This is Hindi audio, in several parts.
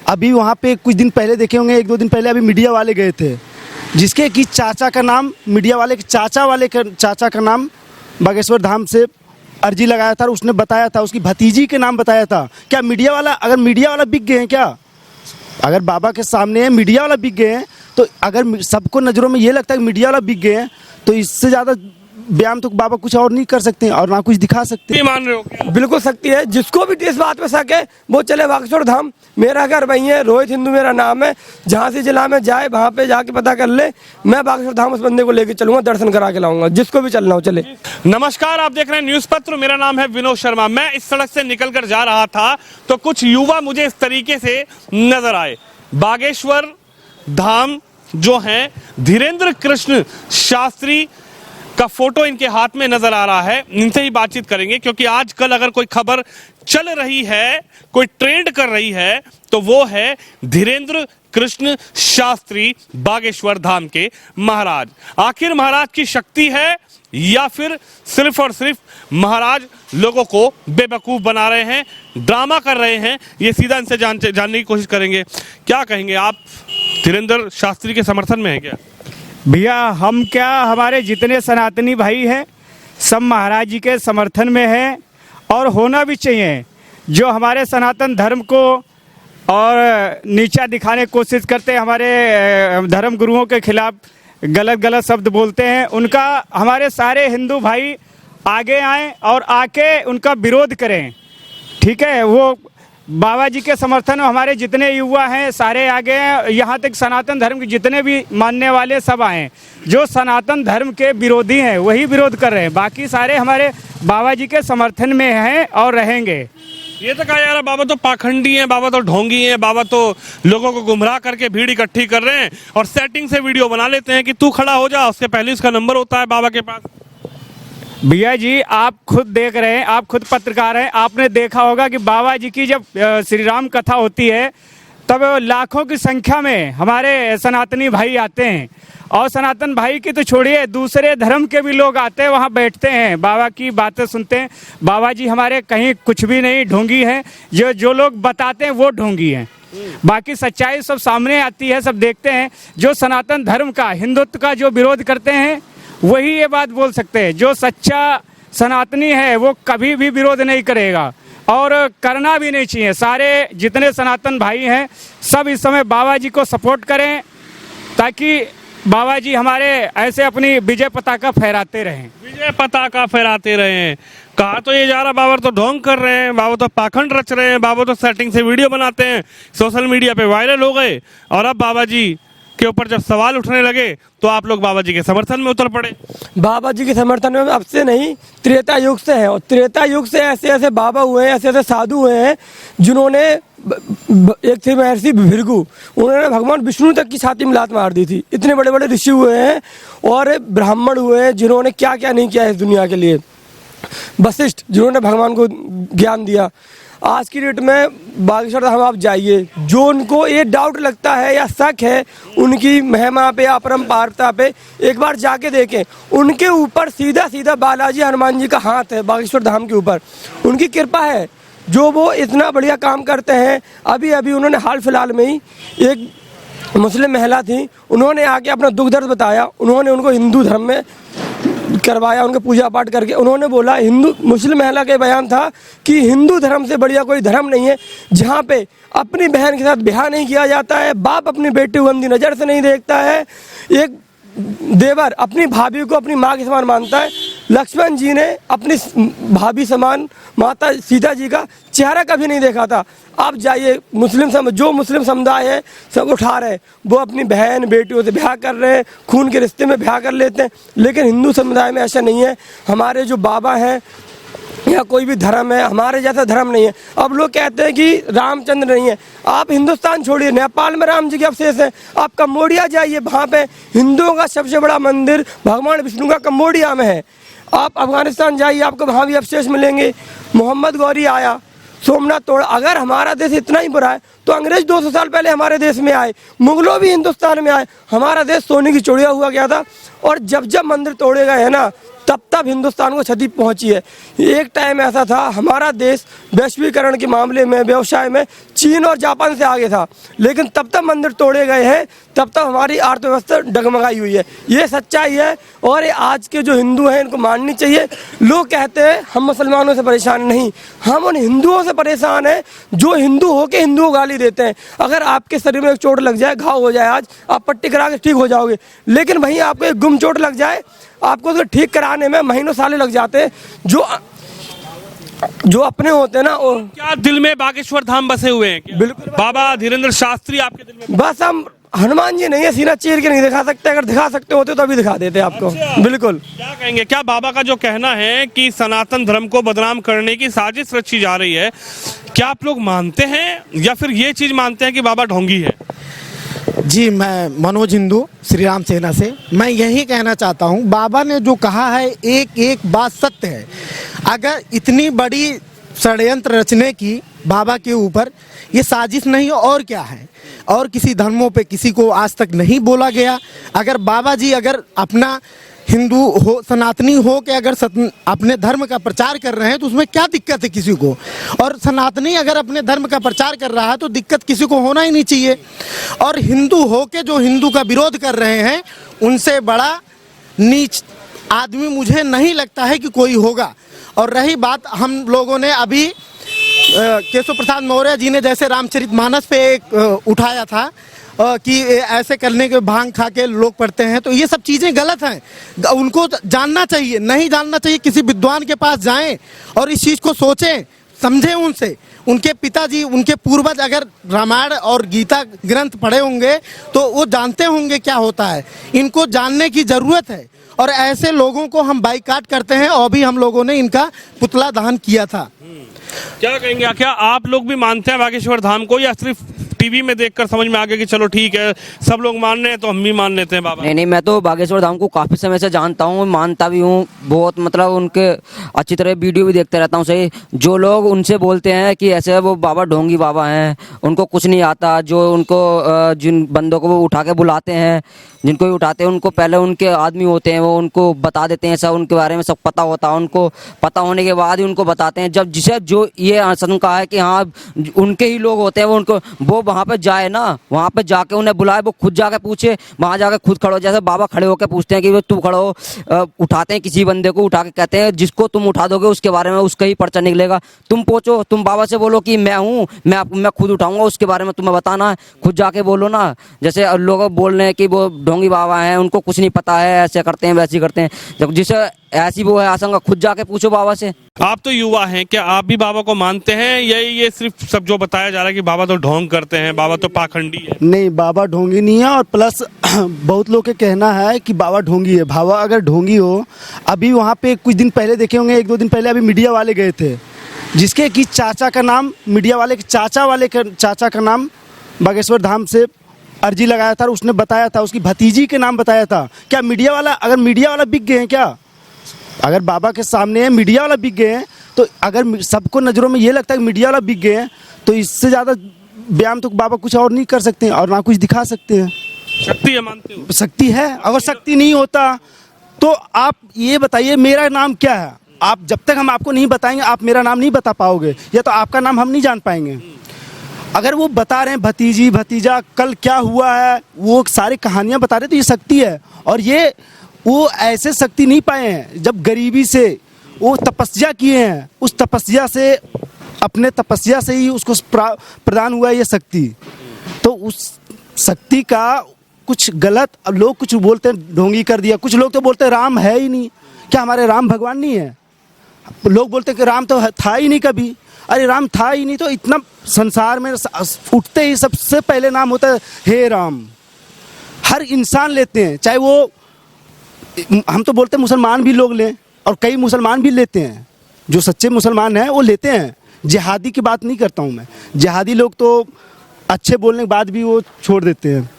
अभी वहाँ पे कुछ दिन पहले देखे होंगे, 1-2 दिन पहले अभी मीडिया वाले गए थे, जिसके कि चाचा का नाम, मीडिया वाले के चाचा का नाम बागेश्वर धाम से अर्जी लगाया था और उसने बताया था, उसकी भतीजी के नाम बताया था। क्या मीडिया वाला, अगर मीडिया वाला बिक गए हैं क्या? अगर बाबा के सामने मीडिया वाला बिक गए हैं, तो अगर सबको नज़रों में ये लगता है कि मीडिया वाला बिक गए हैं, तो इससे ज़्यादा बयान तो बाबा कुछ और नहीं कर सकते और ना कुछ दिखा सकते। ये मान रहे हो क्या? बिल्कुल सकती है, जिसको भी इस बात पे शक है वो चले बागेश्वर धाम। मेरा घर वहीं है, रोहित हिंदू मेरा नाम है। जहाँ से जिला में जाए वहाँ पे जाके पता कर ले, मैं बागेश्वर धाम उस बंदे को लेके चलूंगा, दर्शन करा के लाऊंगा, जिसको भी चलना हो चले। नमस्कार, आप देख रहे हैं न्यूज पत्र। मेरा नाम है विनोद शर्मा। मैं इस सड़क से निकल कर जा रहा था तो कुछ युवा मुझे इस तरीके से नजर आए। बागेश्वर धाम जो है, धीरेन्द्र कृष्ण शास्त्री का फोटो इनके हाथ में नजर आ रहा है। इनसे ही बातचीत करेंगे, क्योंकि आजकल अगर कोई खबर चल रही है, कोई ट्रेंड कर रही है, तो वो है धीरेन्द्र कृष्ण शास्त्री बागेश्वर धाम के महाराज। आखिर महाराज की शक्ति है या फिर सिर्फ और सिर्फ महाराज लोगों को बेवकूफ बना रहे हैं, ड्रामा कर रहे हैं? ये सीधा इनसे जानने की कोशिश करेंगे। क्या कहेंगे आप, धीरेन्द्र शास्त्री के समर्थन में है क्या? भैया हम क्या, हमारे जितने सनातनी भाई हैं सब महाराज जी के समर्थन में हैं और होना भी चाहिए। जो हमारे सनातन धर्म को और नीचा दिखाने की कोशिश करते हैं, हमारे धर्म गुरुओं के खिलाफ गलत शब्द बोलते हैं, उनका हमारे सारे हिंदू भाई आगे आएं और आके उनका विरोध करें। ठीक है, वो बाबा जी के समर्थन में हमारे जितने युवा हैं सारे आगे हैं। यहाँ तक सनातन धर्म के जितने भी मानने वाले सब आए। जो सनातन धर्म के विरोधी हैं वही विरोध कर रहे हैं, बाकी सारे हमारे बाबा जी के समर्थन में हैं और रहेंगे। ये तो कहा यार, बाबा तो पाखंडी हैं, बाबा तो ढोंगी हैं, बाबा तो लोगों को गुमराह करके भीड़ इकट्ठी कर रहे हैं और सेटिंग से वीडियो बना लेते हैं कि तू खड़ा हो जा, उसके पहले उसका नंबर होता है बाबा के पास। भैया जी आप खुद देख रहे हैं, आप खुद पत्रकार हैं, आपने देखा होगा कि बाबा जी की जब श्री राम कथा होती है तब लाखों की संख्या में हमारे सनातनी भाई आते हैं। और सनातन भाई की तो छोड़िए, दूसरे धर्म के भी लोग आते हैं, वहाँ बैठते हैं, बाबा की बातें सुनते हैं। बाबा जी हमारे कहीं कुछ भी नहीं ढोंगी हैं, जो लोग बताते हैं वो ढोंगी हैं। बाकी सच्चाई सब सामने आती है, सब देखते हैं। जो सनातन धर्म का, हिंदुत्व का जो विरोध करते हैं वही ये बात बोल सकते हैं। जो सच्चा सनातनी है वो कभी भी विरोध नहीं करेगा और करना भी नहीं चाहिए। सारे जितने सनातन भाई हैं सब इस समय बाबा जी को सपोर्ट करें, ताकि बाबा जी हमारे ऐसे अपनी विजय पताका फहराते रहें। विजय पताका फहराते रहें। कहा तो ये जा रहा, बाबा तो ढोंग कर रहे हैं, बाबा तो पाखंड रच रहे हैं, बाबा तो सेटिंग से वीडियो बनाते हैं, सोशल मीडिया पे वायरल हो गए, और अब बाबा जी के ऊपर जब सवाल उठने लगे तो आप लोग बाबा जी के समर्थन में उतर पड़े। बाबा जी के समर्थन में अब से नहीं, त्रेता युग से है। और त्रेता युग से ऐसे ऐसे बाबा हुए हैं, ऐसे ऐसे साधु हुए हैं, जिन्होंने, एक थे महर्षि भृगु, उन्होंने भगवान विष्णु तक की छाती में लात मार दी थी। इतने बड़े बड़े ऋषि हुए हैं और ब्राह्मण हुए हैं जिन्होंने क्या क्या नहीं किया इस दुनिया के लिए। वशिष्ठ जिन्होंने भगवान को ज्ञान दिया। आज की डेट में बागेश्वर धाम आप जाइए, जो उनको ये डाउट लगता है या शक है उनकी महिमा पे या अपरंपारता पे, एक बार जाके देखें। उनके ऊपर सीधा सीधा बालाजी हनुमान जी का हाथ है बागेश्वर धाम के ऊपर। उनकी कृपा है जो वो इतना बढ़िया काम करते हैं। अभी अभी उन्होंने हाल फिलहाल में ही, एक मुस्लिम महिला थी, उन्होंने आके अपना दुख दर्द बताया। उन्होंने उनको हिंदू धर्म में करवाया, उनके पूजा पाठ करके। उन्होंने बोला, हिंदू मुस्लिम महिला के बयान था कि हिंदू धर्म से बढ़िया कोई धर्म नहीं है, जहाँ पे अपनी बहन के साथ ब्याह नहीं किया जाता है, बाप अपनी बेटी को गंदी नज़र से नहीं देखता है, एक देवर अपनी भाभी को अपनी माँ के समान मानता है। लक्ष्मण जी ने अपनी भाभी समान माता सीता जी का चेहरा कभी नहीं देखा था। आप जाइए, जो मुस्लिम समुदाय है सब उठा रहे हैं, वो अपनी बहन बेटियों से ब्याह कर रहे हैं, खून के रिश्ते में ब्याह कर लेते हैं। लेकिन हिंदू समुदाय में ऐसा नहीं है। हमारे जो बाबा हैं या कोई भी धर्म है, हमारे जैसा धर्म नहीं है। अब लोग कहते हैं कि रामचंद्र नहीं है। आप हिंदुस्तान छोड़िए, नेपाल में राम जी के अवशेष है। आप कंबोडिया जाइए, वहाँ पे हिंदुओं का सबसे बड़ा मंदिर भगवान विष्णु का कंबोडिया में है। आप अफगानिस्तान जाइए, आपको वहाँ भी अवशेष मिलेंगे। मोहम्मद गौरी आया, सोमनाथ तोड़ा। अगर हमारा देश इतना ही बुरा है तो अंग्रेज 200 साल पहले हमारे देश में आए, मुगलों भी हिंदुस्तान में आए। हमारा देश सोने की चिड़िया हुआ गया था। और जब जब मंदिर तोड़े गए हैं ना, तब तब हिंदुस्तान को क्षति पहुंची है। एक टाइम ऐसा था हमारा देश वैश्वीकरण के मामले में, व्यवसाय में चीन और जापान से आगे था, लेकिन तब तब मंदिर तोड़े गए हैं, तब तब हमारी अर्थव्यवस्था डगमगाई हुई है। ये सच्चाई है और ये आज के जो हिंदू हैं इनको माननी चाहिए। लोग कहते हैं हम मुसलमानों से परेशान नहीं, हम उन हिंदुओं से परेशान हैं जो हिंदू होके हिंदुओं को गाली देते हैं। अगर आपके शरीर में एक चोट लग जाए, घाव हो जाए, आज आप पट्टी करा के ठीक हो जाओगे, लेकिन वहीं आपको एक गुम चोट लग जाए, आपको उसको ठीक कराने में महीनों साले लग जाते हैं। जो अपने होते हैं ना वो क्या दिल में बागेश्वर धाम बसे हुए हैं क्या? बिल्कुल। बाबा धीरेन्द्र शास्त्री आपके दिल में? बस हम हनुमान जी नहीं है, सीना चीर के नहीं दिखा सकते, अगर दिखा सकते होते तो अभी दिखा देते आपको। अच्छा। बिल्कुल। क्या कहेंगे, क्या बाबा का जो कहना है कि सनातन धर्म को बदनाम करने की साजिश रची जा रही है, क्या आप लोग मानते हैं या फिर ये चीज मानते हैं कि बाबा ढोंगी है? जी, मैं मनोज हिंदू श्री राम सेना से मैं यही कहना चाहता हूँ, बाबा ने जो कहा है एक एक बात सत्य है। अगर इतनी बड़ी षड्यंत्र रचने की बाबा के ऊपर, ये साजिश नहीं और क्या है, और किसी धर्मों पे किसी को आज तक नहीं बोला गया। अगर बाबा जी अगर अपना हिंदू हो, सनातनी हो के अगर अपने धर्म का प्रचार कर रहे हैं तो उसमें क्या दिक्कत है किसी को, और सनातनी अगर अपने धर्म का प्रचार कर रहा है तो दिक्कत किसी को होना ही नहीं चाहिए। और हिंदू हो के जो हिंदू का विरोध कर रहे हैं उनसे बड़ा नीच आदमी मुझे नहीं लगता है कि कोई होगा। और रही बात, हम लोगों ने अभी केशव प्रसाद मौर्य जी ने जैसे रामचरितमानस पे एक उठाया था कि ऐसे करने के भांग खा के लोग पढ़ते हैं, तो ये सब चीज़ें गलत हैं। उनको जानना चाहिए, नहीं जानना चाहिए, किसी विद्वान के पास जाएं और इस चीज़ को सोचें, समझें उनसे। उनके पिताजी, उनके पूर्वज अगर रामायण और गीता ग्रंथ पढ़े होंगे तो वो जानते होंगे क्या होता है। इनको जानने की ज़रूरत है और ऐसे लोगों को हम बाइकाट करते हैं। और भी हम लोगों ने इनका पुतला दहन किया था। क्या कहेंगे, क्या आप लोग भी मानते हैं बागेश्वर धाम को, या सिर्फ टीवी में देखकर समझ में आ गया कि चलो ठीक है सब लोग मान रहे हैं तो हम भी मान लेते हैं? बाबा नहीं, मैं तो बागेश्वर धाम को काफ़ी समय से जानता हूँ, मानता भी हूँ बहुत, मतलब उनके अच्छी तरह वीडियो भी देखते रहता हूँ। सही, जो लोग उनसे बोलते हैं कि ऐसे वो बाबा ढोंगी बाबा हैं, उनको कुछ नहीं आता, जो उनको जिन बंदों को वो उठा के बुलाते हैं, जिनको भी उठाते हैं उनको पहले उनके आदमी होते हैं, वो उनको बता देते हैं, सब उनके बारे में सब पता होता है, उनको पता होने के बाद ही उनको बताते हैं। जब जिसे जो ये आशंका है कि हाँ उनके ही लोग होते हैं, वो वहाँ पे जाए ना, वहाँ पे जाके उन्हें बुलाए, वो खुद जाके पूछे, वहाँ जाके खुद खड़ो, जैसे बाबा खड़े होकर पूछते हैं कि वो तू खड़ो, उठाते हैं किसी बंदे को, उठा के कहते हैं जिसको तुम उठा दोगे उसके बारे में उसका ही पर्चा निकलेगा। तुम पूछो, तुम बाबा से बोलो कि मैं हूँ, मैं खुद उठाऊंगा, उसके बारे में तुम्हें बताना है, खुद जाके बोलो ना। जैसे लोग बोल रहे हैं कि वो ढोंगी बाबा हैं, उनको कुछ नहीं पता है, ऐसे करते हैं वैसे करते हैं, जब जिसे ऐसी वो है आशंका, खुद जाके पूछो बाबा से। आप तो युवा हैं, क्या आप भी बाबा को मानते हैं या ये सिर्फ सब जो बताया जा रहा है कि बाबा तो ढोंग करते हैं, बाबा तो पाखंडी है? नहीं, बाबा ढोंगी नहीं है। और प्लस बहुत लोग के कहना है कि बाबा ढोंगी है। बाबा अगर ढोंगी हो, अभी वहाँ पे कुछ दिन पहले देखे होंगे, 1-2 दिन पहले अभी मीडिया वाले गए थे, जिसके कि चाचा का नाम, मीडिया वाले के चाचा का नाम बागेश्वर धाम से अर्जी लगाया था और उसने बताया था, उसकी भतीजी के नाम बताया था। क्या मीडिया वाला, अगर मीडिया वाला बिक गए हैं क्या? अगर बाबा के सामने मीडिया वाला बिक गए हैं तो अगर सबको नज़रों में ये लगता है कि मीडिया वाला बिक गए हैं तो इससे ज़्यादा बयान तो बाबा कुछ और नहीं कर सकते हैं और ना कुछ दिखा सकते हैं। शक्ति है, मानते हो? शक्ति है। अगर शक्ति नहीं होता तो आप ये बताइए मेरा नाम क्या है? आप जब तक हम आपको नहीं बताएंगे आप मेरा नाम नहीं बता पाओगे, या तो आपका नाम हम नहीं जान पाएंगे। अगर वो बता रहे हैं भतीजी भतीजा कल क्या हुआ है, वो सारी कहानियाँ बता रहे, तो ये शक्ति है। और ये वो ऐसे शक्ति नहीं पाए हैं, जब गरीबी से वो तपस्या किए हैं, उस तपस्या से, अपने तपस्या से ही उसको प्रदान हुआ है ये शक्ति। तो उस शक्ति का कुछ गलत, अब लोग कुछ बोलते हैं ढोंगी कर दिया, कुछ लोग तो बोलते हैं राम है ही नहीं। क्या हमारे राम भगवान नहीं है? लोग बोलते हैं कि राम तो था ही नहीं कभी। अरे राम था ही नहीं तो इतना संसार में उठते ही सबसे पहले नाम होता है हे राम। हर इंसान लेते हैं, चाहे वो, हम तो बोलते हैं मुसलमान भी लोग लें और कई मुसलमान भी लेते हैं, जो सच्चे मुसलमान हैं वो लेते हैं। जिहादी की बात नहीं करता हूँ मैं, जिहादी लोग तो अच्छे बोलने के बाद भी वो छोड़ देते हैं।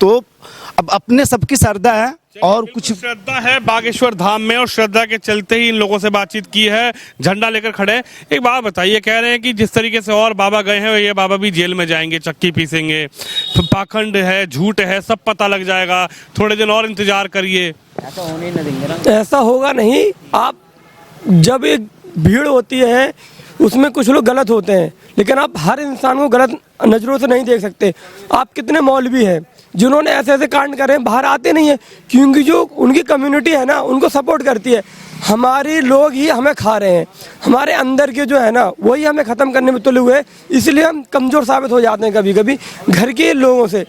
तो अब अपने सबकी श्रद्धा है और कुछ श्रद्धा है बागेश्वर धाम में, और श्रद्धा के चलते ही इन लोगों से बातचीत की है, झंडा लेकर खड़े। एक बात बताइए, कह रहे हैं कि जिस तरीके से और बाबा गए हैं ये बाबा भी जेल में जाएंगे, चक्की पीसेंगे, पाखंड है, झूठ है, सब पता लग जाएगा, थोड़े दिन और इंतजार करिए। ऐसा होने ही नहीं देंगे ना। ऐसा होगा नहीं। आप जब एक भीड़ होती है उसमें कुछ लोग गलत होते हैं, लेकिन आप हर इंसान को गलत नज़रों से नहीं देख सकते। आप कितने मौलवी हैं जिन्होंने ऐसे ऐसे कांड करे हैं, बाहर आते नहीं है क्योंकि जो उनकी कम्युनिटी है ना उनको सपोर्ट करती है। हमारे लोग ही हमें खा रहे हैं, हमारे अंदर के जो है ना वही हमें ख़त्म करने में तुले हुए हैं, इसलिए हम कमज़ोर साबित हो जाते हैं कभी कभी घर के लोगों से,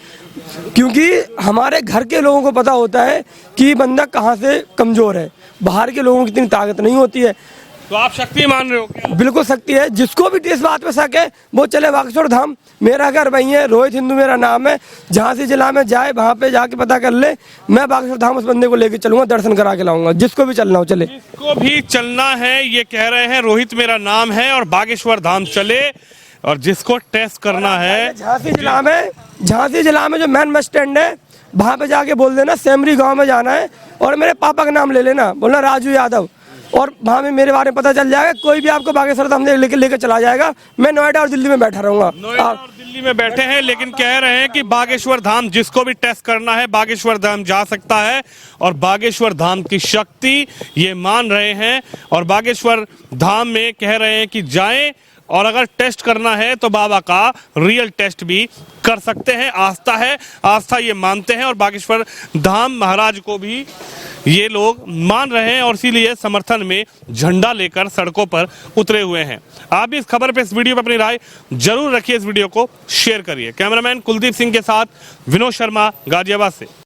क्योंकि हमारे घर के लोगों को पता होता है कि बंदा कहाँ से कमज़ोर है। बाहर के लोगों की इतनी ताकत नहीं होती है। तो आप शक्ति मान रहे हो क्या? बिल्कुल शक्ति है। जिसको भी इस बात पे शक है वो चले बागेश्वर धाम। मेरा घर वहीं है, रोहित हिंदू मेरा नाम है। झांसी जिला में जाए वहाँ पे जाके पता कर ले, मैं बागेश्वर धाम उस बंदे को लेके चलूंगा, दर्शन करा के लाऊंगा। जिसको भी चलना हो चले। जिसको भी चलना है ये कह रहे हैं, रोहित मेरा नाम है और बागेश्वर धाम चले। और जिसको टेस्ट करना है, झांसी जिला में जो मेन बस स्टैंड है वहाँ पे जाके बोल देना सेमरी गाँव में जाना है और मेरे पापा का नाम ले लेना, बोलना राजू यादव, और वहाँ में मेरे बारे में पता चल जाएगा। कोई भी आपको बागेश्वर धाम लेके चला जाएगा। मैं नोएडा और दिल्ली में बैठा रहूंगा। नोएडा और दिल्ली में बैठे हैं, लेकिन कह रहे हैं कि बागेश्वर धाम जिसको भी टेस्ट करना है बागेश्वर धाम जा सकता है। और बागेश्वर धाम की शक्ति ये मान रहे हैं और बागेश्वर धाम में कह रहे हैं कि जाएं और अगर टेस्ट करना है तो बाबा का रियल टेस्ट भी कर सकते हैं। आस्था है, आस्था ये मानते हैं और बागेश्वर धाम महाराज को भी ये लोग मान रहे हैं और इसीलिए समर्थन में झंडा लेकर सड़कों पर उतरे हुए हैं। आप भी इस खबर पे, इस वीडियो पे अपनी राय जरूर रखिए, इस वीडियो को शेयर करिए। कैमरामैन कुलदीप सिंह के साथ विनोद शर्मा, गाजियाबाद से।